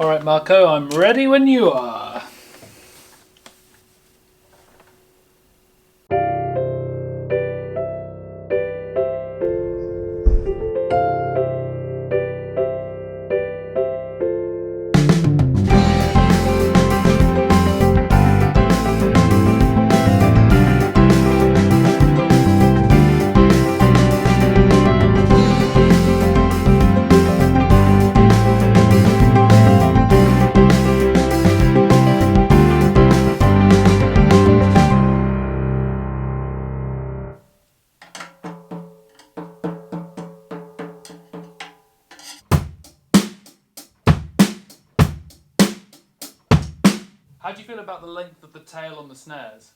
All right, Marco, I'm ready when you are. How do you feel about the length of the tail on the snares?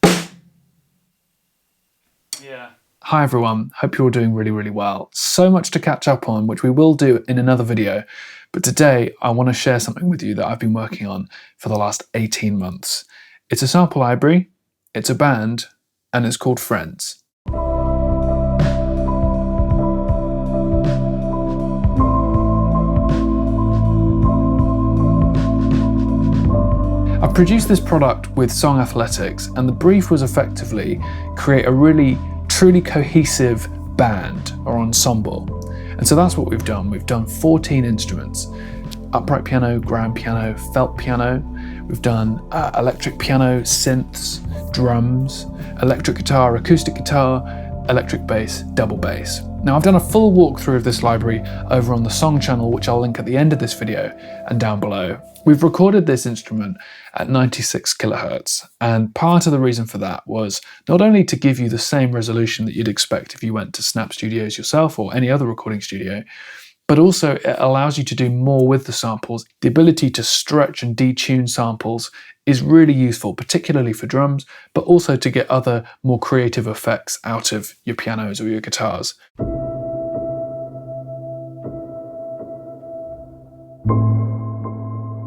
Yeah. Hi everyone, hope you're all doing really well. So much to catch up on, which we will do in another video, but today I want to share something with you that I've been working on for the last 18 months. It's a sample library, it's a band, and it's called Friends. I've produced this product with Song Athletics, and the brief was effectively create a really truly cohesive band or ensemble. And so that's what we've done. We've done 14 instruments: upright piano, grand piano, felt piano. We've done electric piano, synths, drums, electric guitar, acoustic guitar, electric bass, double bass. Now I've done a full walkthrough of this library over on the Song channel, which I'll link at the end of this video and down below. We've recorded this instrument at 96 kilohertz, and part of the reason for that was not only to give you the same resolution that you'd expect if you went to Snap Studios yourself or any other recording studio, but also it allows you to do more with the samples. The ability to stretch and detune samples is really useful, particularly for drums, but also to get other more creative effects out of your pianos or your guitars.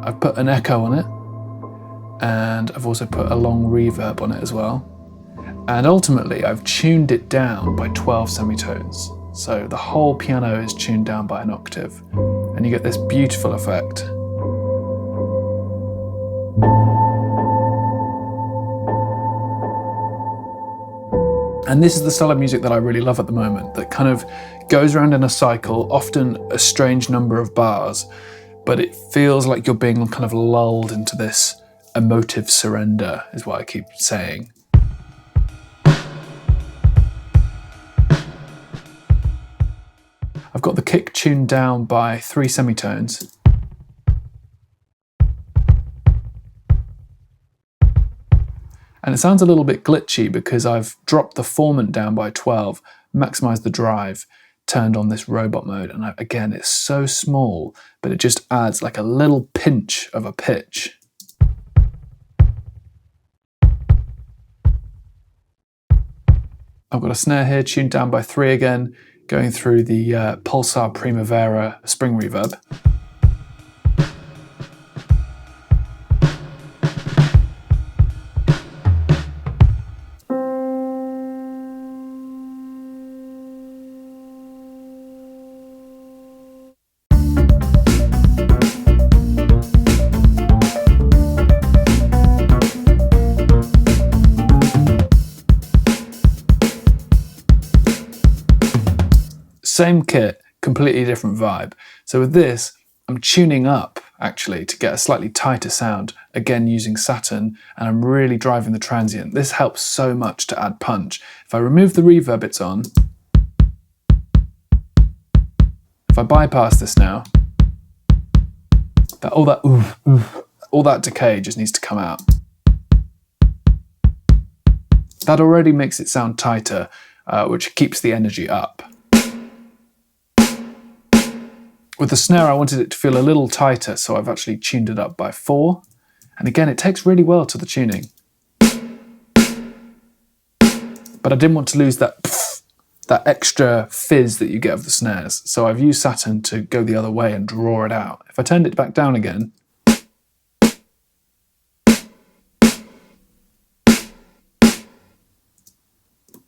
I've put an echo on it, and I've also put a long reverb on it as well. And ultimately, I've tuned it down by 12 semitones. So the whole piano is tuned down by an octave, and you get this beautiful effect. And this is the style of music that I really love at the moment, that kind of goes around in a cycle, often a strange number of bars, but it feels like you're being kind of lulled into this emotive surrender, is what I keep saying. I've got the kick tuned down by 3 semitones. And it sounds a little bit glitchy because I've dropped the formant down by 12, maximized the drive, turned on this robot mode, and again, it's so small, but it just adds like a little pinch of a pitch. I've got a snare here tuned down by 3 again, going through the Pulsar Primavera spring reverb. Same kit, completely different vibe. So with this, I'm tuning up actually to get a slightly tighter sound, again using Saturn, and I'm really driving the transient. This helps so much to add punch. If I remove the reverb it's on, if I bypass this now, all that decay just needs to come out. That already makes it sound tighter, which keeps the energy up. With the snare, I wanted it to feel a little tighter, so I've actually tuned it up by 4. And again, it takes really well to the tuning. But I didn't want to lose that extra fizz that you get of the snares, so I've used Saturn to go the other way and draw it out. If I turned it back down again,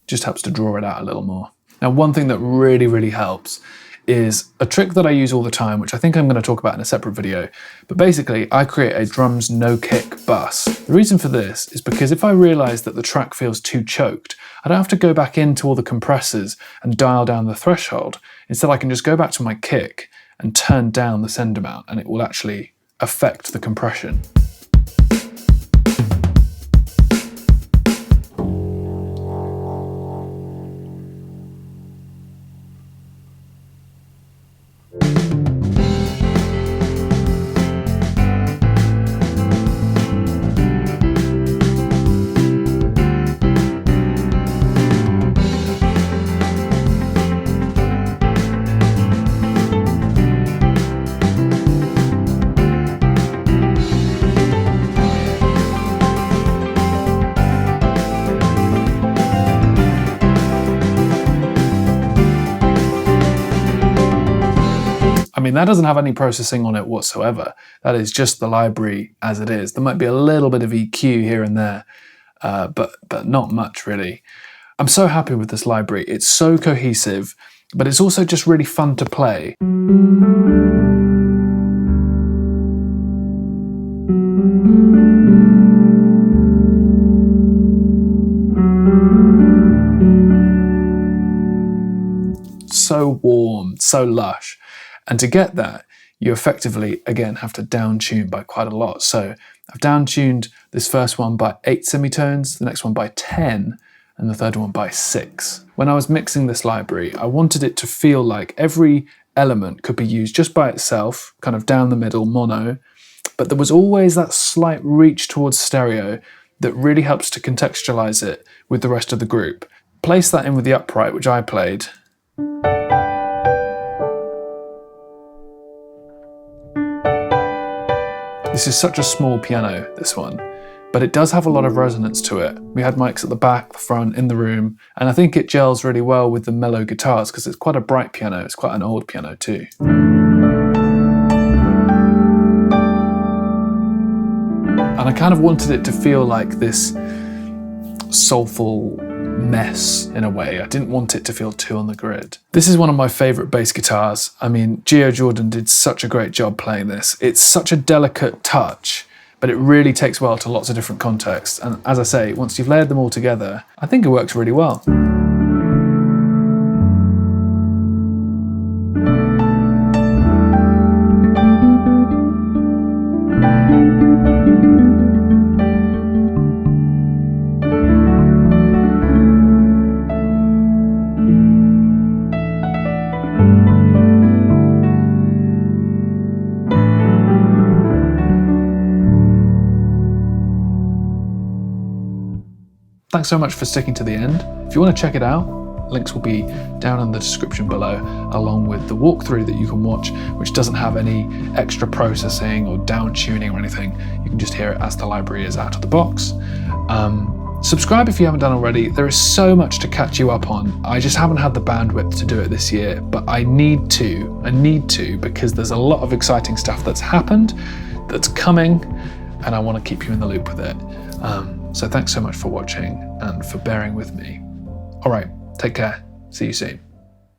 just helps to draw it out a little more. Now, one thing that really helps is a trick that I use all the time, which I think I'm going to talk about in a separate video. But basically, I create a drums no kick bus. The reason for this is because if I realise that the track feels too choked, I don't have to go back into all the compressors and dial down the threshold. Instead, I can just go back to my kick and turn down the send amount, and it will actually affect the compression. I mean, that doesn't have any processing on it whatsoever. That is just the library as it is. There might be a little bit of EQ here and there, but not much really. I'm so happy with this library. It's so cohesive, but it's also just really fun to play. So warm, so lush. And to get that, you effectively, again, have to down-tune by quite a lot. So I've down-tuned this first one by 8 semitones, the next one by 10, and the third one by 6. When I was mixing this library, I wanted it to feel like every element could be used just by itself, kind of down the middle, mono, but there was always that slight reach towards stereo that really helps to contextualize it with the rest of the group. Place that in with the upright, which I played. This is such a small piano, this one, but it does have a lot of resonance to it. We had mics at the back, the front, in the room, and I think it gels really well with the mellow guitars because it's quite a bright piano. It's quite an old piano too. And I kind of wanted it to feel like this soulful mess in a way. I didn't want it to feel too on the grid. This is one of my favourite bass guitars. I mean, Gio Jordan did such a great job playing this. It's such a delicate touch, but it really takes well to lots of different contexts. And as I say, once you've layered them all together, I think it works really well. Thanks so much for sticking to the end. If you want to check it out, links will be down in the description below, along with the walkthrough that you can watch, which doesn't have any extra processing or down tuning or anything. You can just hear it as the library is out of the box. Subscribe if you haven't done already. There is so much to catch you up on. I just haven't had the bandwidth to do it this year, but I need to because there's a lot of exciting stuff that's happened, that's coming, and I want to keep you in the loop with it. So thanks so much for watching and for bearing with me. All right, take care. See you soon.